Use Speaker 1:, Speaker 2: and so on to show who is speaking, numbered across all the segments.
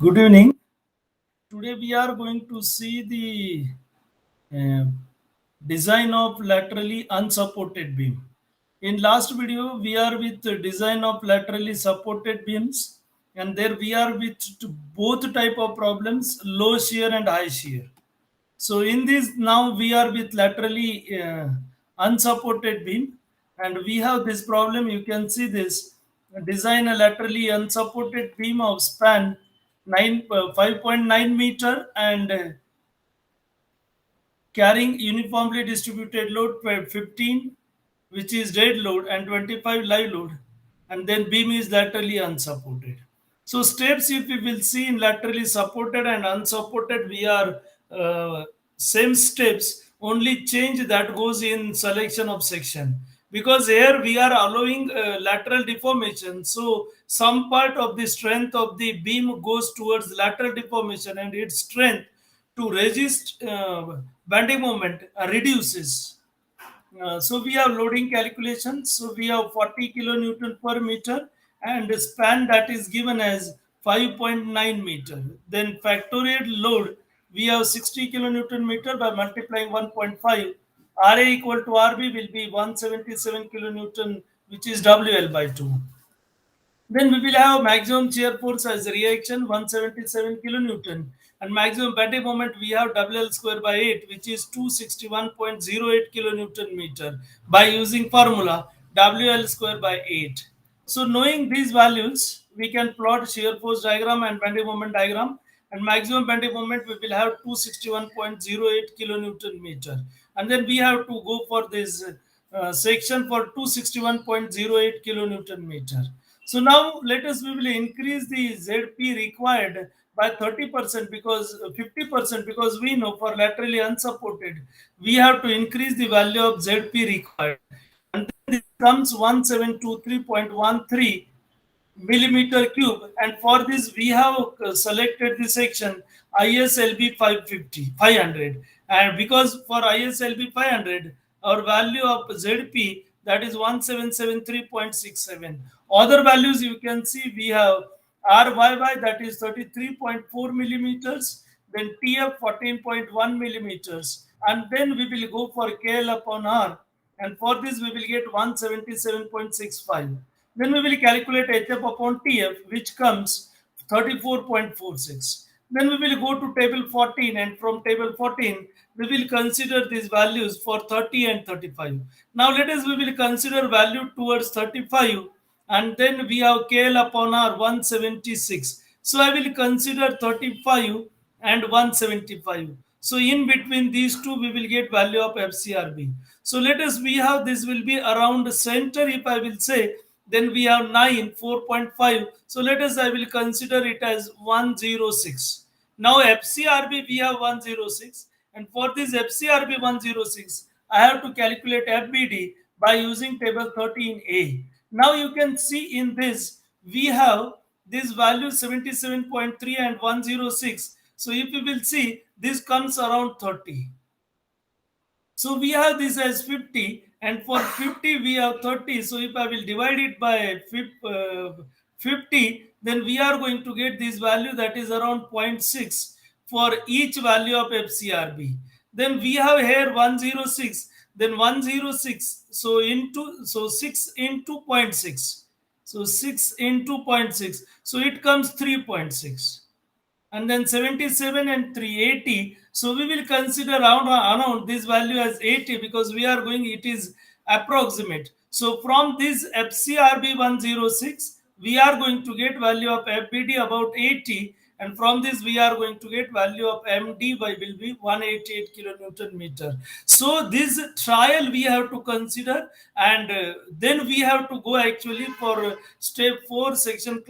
Speaker 1: Good evening. Today we are going to see the uh, design of laterally unsupported beam. In last video, we are with the design of laterally supported beams, and there we are with both type of problems, low shear and high shear. So in this now we are with laterally unsupported beam, and we have this problem. You can see this: design a laterally unsupported beam of span 5.9 meter and carrying uniformly distributed load 15, which is dead load, and 25 live load, and then beam is laterally unsupported. So steps, if we will see in laterally supported and unsupported, we are same steps, only change that goes in selection of section, because here we are allowing lateral deformation. So some part of the strength of the beam goes towards lateral deformation, and its strength to resist bending moment reduces. So we have loading calculations. So we have 40 kilonewton per meter and the span that is given as 5.9 meter. Then factorial load, we have 60 kilonewton meter by multiplying 1.5. RA equal to RB will be 177 kilonewton, which is WL by 2. Then we will have maximum shear force as reaction 177 kilonewton, and maximum bending moment we have WL square by 8, which is 261.08 kilonewton meter, by using formula WL square by 8. So knowing these values, we can plot shear force diagram and bending moment diagram, and maximum bending moment we will have 261.08 kilonewton meter, and then we have to go for this section for 261.08 kilonewton meter. So now let us, we will increase the ZP required by 30%, because 50%, because we know for laterally unsupported we have to increase the value of ZP required, and then this comes 1723.13 millimeter cube, and for this we have selected the section ISLB 500, and because for ISLB 500 our value of ZP, that is 1773.67. Other values you can see, we have RYY, that is 33.4 millimeters, then TF 14.1 millimeters, and then we will go for KL upon R, and for this we will get 177.65. Then we will calculate HF upon TF, which comes 34.46. Then we will go to table 14, and from table 14 we will consider these values for 30 and 35. Now let us, we will consider value towards 35, and then we have KL upon R 176. So I will consider 35 and 175. So in between these two, we will get value of FCRB. So let us, we have, this will be around the center, if I will say, then we have 9, 4.5. So let us, I will consider it as 106. Now FCRB we have 106, and for this FCRB 106, I have to calculate FBD by using table 13A. Now you can see in this, we have this value 77.3 and 106. So if you will see, this comes around 30. So we have this as 50, and for 50 we have 30. So if I will divide it by 50, then we are going to get this value, that is around zero point 0.6 for each value of FCRB. Then we have here 106, then 106. So into, so 6 into zero point 0.6. So 6 into zero point 0.6. So it comes 3.6, and then 77 and 380. So we will consider around this value as 80, because we are going, it is approximate. So from this FCRB 106 we are going to get value of FBD about 80, and from this we are going to get value of MD by will be 188 kilonewton meter. So this trial we have to consider, and then we have to go actually for step 4 section,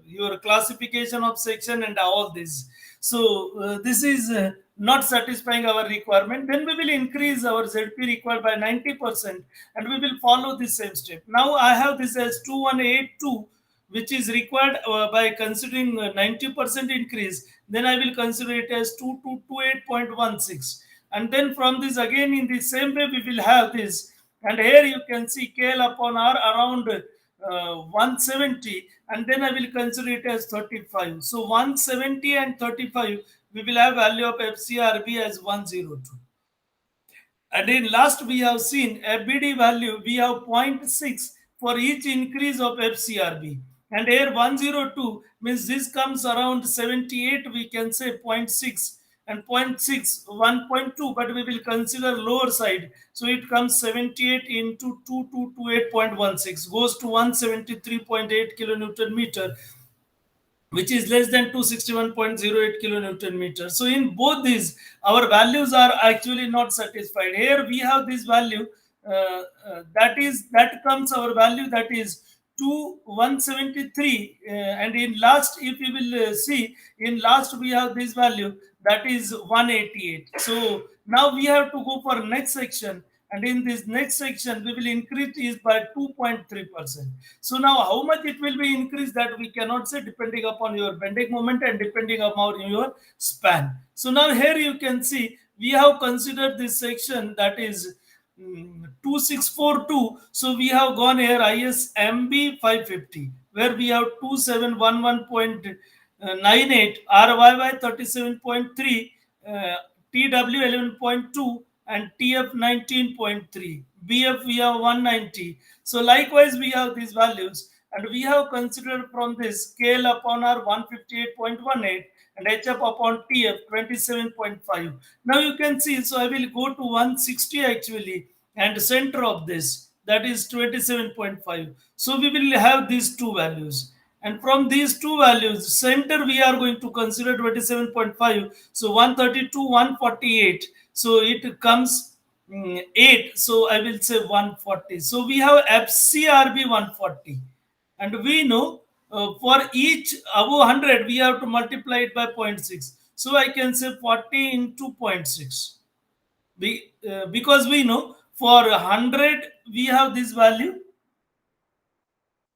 Speaker 1: your classification of section and all this. So this is not satisfying our requirement. Then we will increase our ZP required by 90%, and we will follow the same step. Now I have this as 2182, which is required by considering 90% increase. Then I will consider it as 2228.16, and then from this again in the same way we will have this, and here you can see KL upon R around 170, and then I will consider it as 35. So 170 and 35, we will have value of FCRB as 102. And in last we have seen FBD value, we have zero point 0.6 for each increase of FCRB. And here 102 means this comes around 78, we can say zero point 0.6 and zero point 0.6, 1.2, but we will consider lower side. So it comes 78 into 2228.16 goes to 173.8 kilonewton meter, which is less than 261.08 kilonewton meter. So in both these, our values are actually not satisfied. Here we have this value, that comes our value, that is 173, and in last, if we will see, in last we have this value, that is 188. So now we have to go for next section, and in this next section we will increase is by 2.3%. So now how much it will be increased, that we cannot say, depending upon your bending moment and depending upon your span. So now here you can see we have considered this section, that is 2642. So we have gone here ISMB 550, where we have 2711.98, RYY 37.3, TW 11.2, and TF 19.3. BF we have 190. So likewise we have these values, and we have considered from this scale upon R 158.18 and HF upon TF 27.5. Now you can see, so I will go to 160 actually, and center of this, that is 27.5. So we will have these two values, and from these two values center we are going to consider 27.5. So 132, 148, so it comes 8. So I will say 140. So we have FCRB 140, and we know for each above 100 we have to multiply it by 0.6. So I can say 40 into 0.6, because we know for 100 we have this value,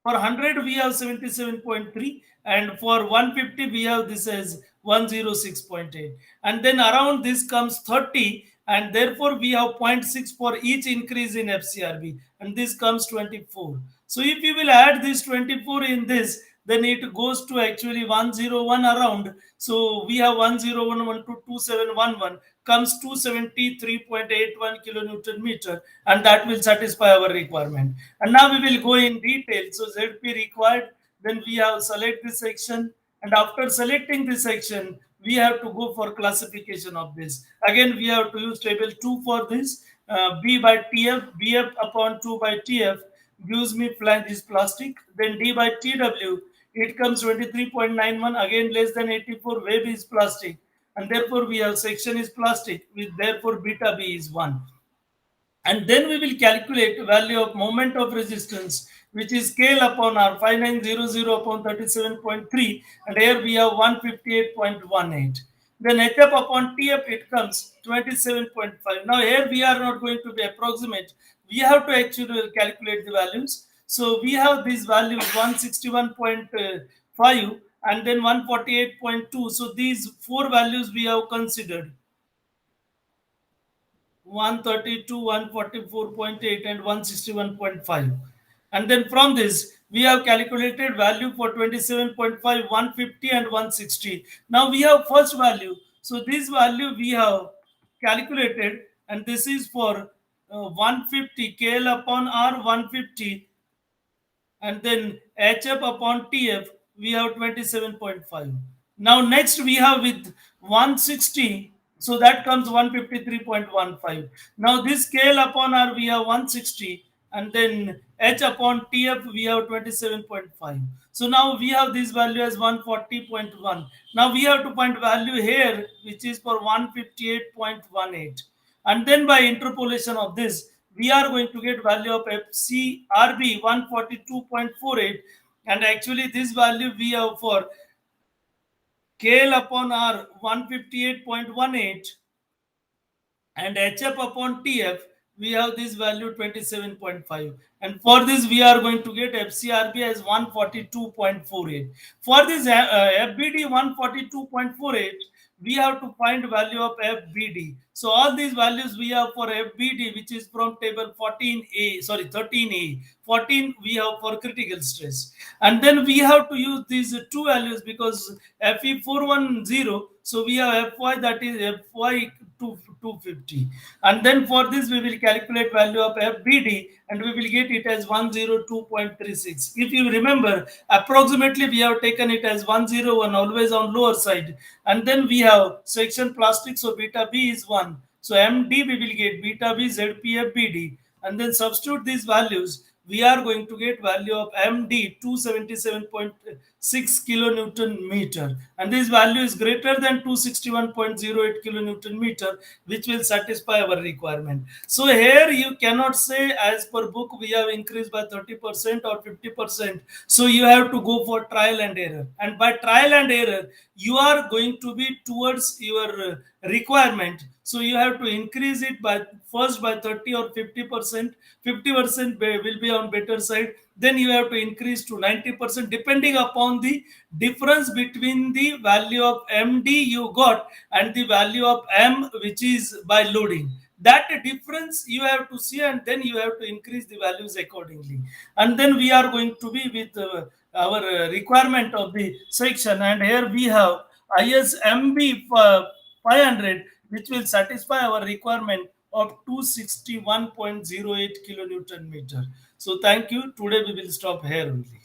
Speaker 1: for 100 we have 77.3, and for 150 we have this as 106.8, and then around this comes 30, and therefore we have zero point 0.6 for each increase in FCRB, and this comes 24. So if you will add this 24 in this, then it goes to actually 101 around. So we have 1011 to 2711 comes 273.81 kilonewton meter, and that will satisfy our requirement. And now we will go in detail. So ZP required, then we have select this section, and after selecting this section we have to go for classification of this. Again we have to use table 2 for this. B by TF, BF upon 2 by TF gives me flange is plastic. Then D by TW, it comes 23.91, again less than 84, wave is plastic, and therefore we have section is plastic, with therefore beta B is 1. And then we will calculate value of moment of resistance, which is scale upon R 5900 upon 37.3, and here we have 158.18. Then HF upon TF, it comes 27.5. Now here we are not going to be approximate, we have to actually calculate the values. So we have these values 161.5 and then 148.2. So these four values we have considered, 132, 144.8 and 161.5. And then from this, we have calculated value for 27.5, 150 and 160. Now we have first value. So this value we have calculated, and this is for 150 KL upon R 150, and then HF upon TF we have 27.5. Now next we have with 160, so that comes 153.15. Now this scale upon R we have 160, and then H upon TF we have 27.5. So now we have this value as 140.1. Now we have to find value here, which is for 158.18, and then by interpolation of this we are going to get value of FCRB 142.48, and actually this value we have for KL upon R 158.18, and HF upon TF we have this value 27.5, and for this we are going to get FCRB as 142.48. For this FBD 142.48, we have to find value of FBD. So all these values we have for FBD, which is from table 14A, sorry, 13A. 14 we have for critical stress. And then we have to use these two values because FE410, so we have FY, that is FY 250. And then for this we will calculate value of FBD and we will get it as 102.36. If you remember, approximately we have taken it as 101, always on lower side. And then we have section plastic, so beta B is 1. So MD we will get beta B ZPFBD, and then substitute these values. We are going to get value of MD 277.6 kilonewton meter, and this value is greater than 261.08 kilonewton meter, which will satisfy our requirement. So here you cannot say as per book we have increased by 30% or 50%. So you have to go for trial and error, and by trial and error you are going to be towards your requirement. So you have to increase it by first by 30 or 50%. 50% will be on better side. Then you have to increase to 90% depending upon the difference between the value of MD you got and the value of M, which is by loading. That difference you have to see, and then you have to increase the values accordingly. And then we are going to be with our requirement of the section, and here we have ISMB 500, which will satisfy our requirement of 261.08 kilonewton meter. So thank you. Today we will stop here only.